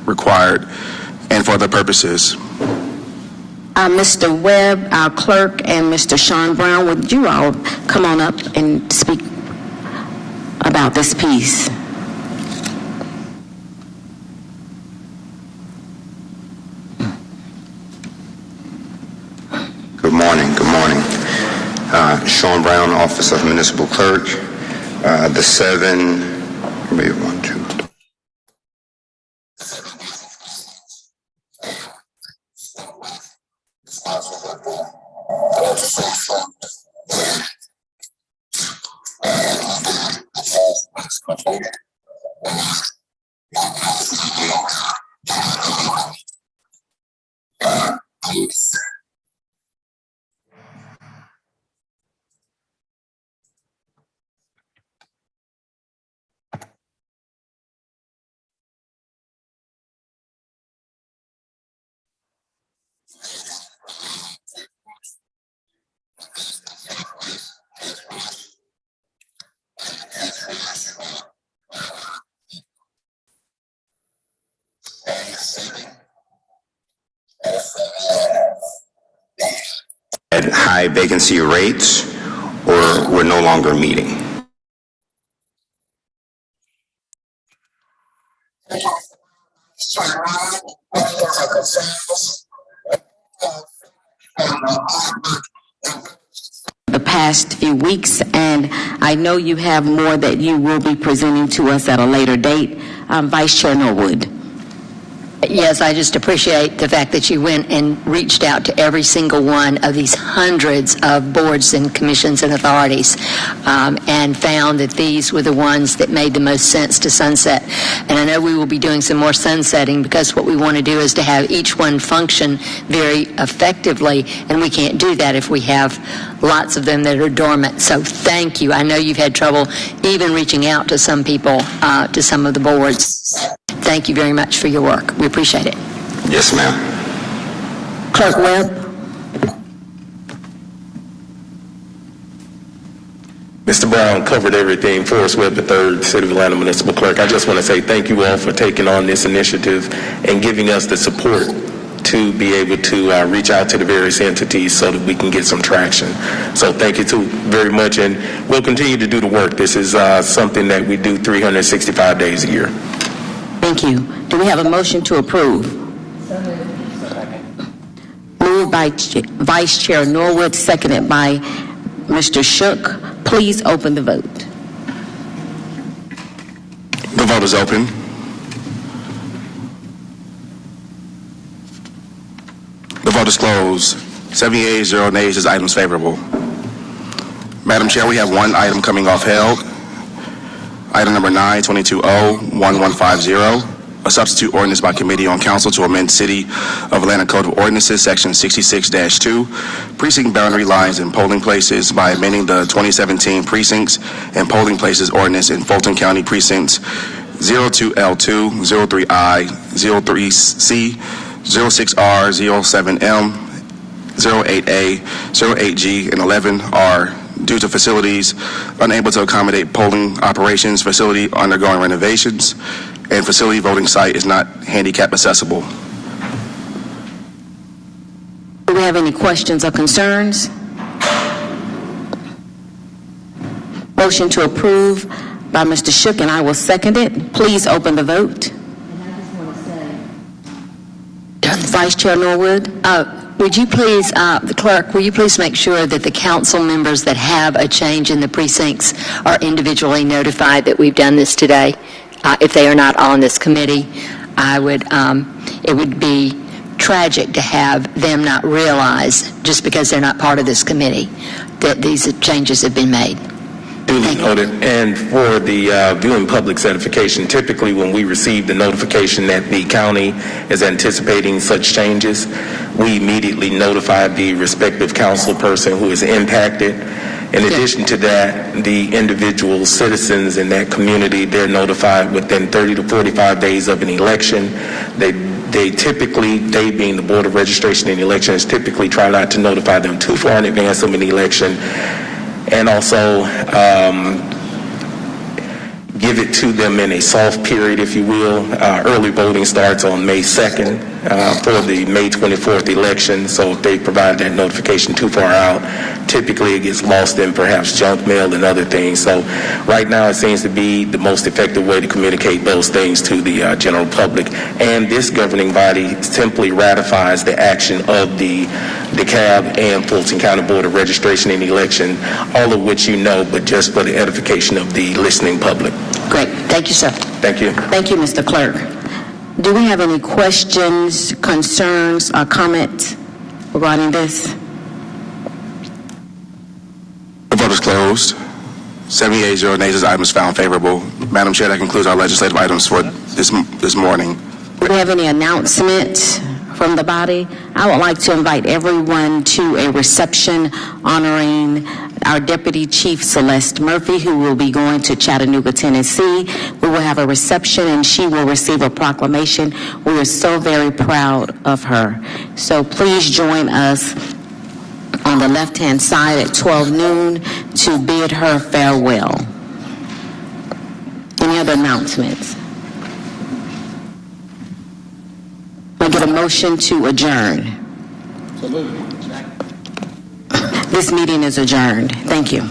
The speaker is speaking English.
required and for other purposes. Mr. Webb, our clerk, and Mr. Sean Brown, would you all come on up and speak about this piece? Good morning. Good morning. Sean Brown, Office of Municipal Clerk. The 7, maybe 1, 2. At high vacancy rates, or we're no longer meeting. The past few weeks, and I know you have more that you will be presenting to us at a later date. Vice Chair Norwood. Yes, I just appreciate the fact that you went and reached out to every single one of these hundreds of boards and commissions and authorities and found that these were the ones that made the most sense to sunset. And I know we will be doing some more sunsetting because what we want to do is to have each one function very effectively, and we can't do that if we have lots of them that are dormant. So thank you. I know you've had trouble even reaching out to some people, to some of the boards. Thank you very much for your work. We appreciate it. Yes, ma'am. Clerk Webb. Mr. Brown covered everything. Forrest Webb III, City of Atlanta Municipal Clerk. I just want to say thank you all for taking on this initiative and giving us the support to be able to reach out to the various entities so that we can get some traction. So thank you too very much, and we'll continue to do the work. This is something that we do 365 days a year. Thank you. Do we have a motion to approve? Moved by Vice Chair Norwood, seconded by Mr. Shook. Please open the vote. The vote is open. The vote is closed. 7 yeas, 0 nays. This item is favorable. Madam Chair, we have one item coming off held. Item number 922-01150, a substitute ordinance by committee on council to amend City of Atlanta Code of Ordinances, Section 66-2, precinct boundary lines and polling places by amending the 2017 Precincts and Polling Places Ordinance in Fulton County Precincts 02L2, 03I, 03C, 06R, 07M, 08A, 08G, and 11R due to facilities unable to accommodate polling operations, facility undergoing renovations, and facility voting site is not handicap accessible. Do we have any questions or concerns? Motion to approve by Mr. Shook, and I will second it. Please open the vote. Vice Chair Norwood. Would you please, the clerk, will you please make sure that the council members that have a change in the precincts are individually notified that we've done this today? If they are not on this committee, it would be tragic to have them not realize, just because they're not part of this committee, that these changes have been made. Duly noted. And for the viewing public certification, typically when we receive the notification that the county is anticipating such changes, we immediately notify the respective council person who is impacted. In addition to that, the individual citizens in that community, they're notified within 30 to 45 days of an election. They typically, they being the Board of Registration and Elections, typically try not to notify them too far in advance of an election. And also give it to them in a soft period, if you will. Early voting starts on May 2nd for the May 24th election, so if they provide that notification too far out, typically it gets lost in perhaps junk mail and other things. So right now it seems to be the most effective way to communicate those things to the general public. And this governing body simply ratifies the action of the DeKalb and Fulton County Board of Registration and Election, all of which you know, but just for the edification of the listening public. Great. Thank you, sir. Thank you. Thank you, Mr. Clerk. Do we have any questions, concerns, or comments regarding this? The vote is closed. 7 yeas, 0 nays. This item is found favorable. Madam Chair, that concludes our legislative items for this morning. Do we have any announcements from the body? I would like to invite everyone to a reception honoring our Deputy Chief Celeste Murphy, who will be going to Chattanooga, Tennessee. We will have a reception and she will receive a proclamation. We are so very proud of her. So please join us on the left-hand side at 12 noon to bid her farewell. Any other announcements? May I get a motion to adjourn? This meeting is adjourned. Thank you.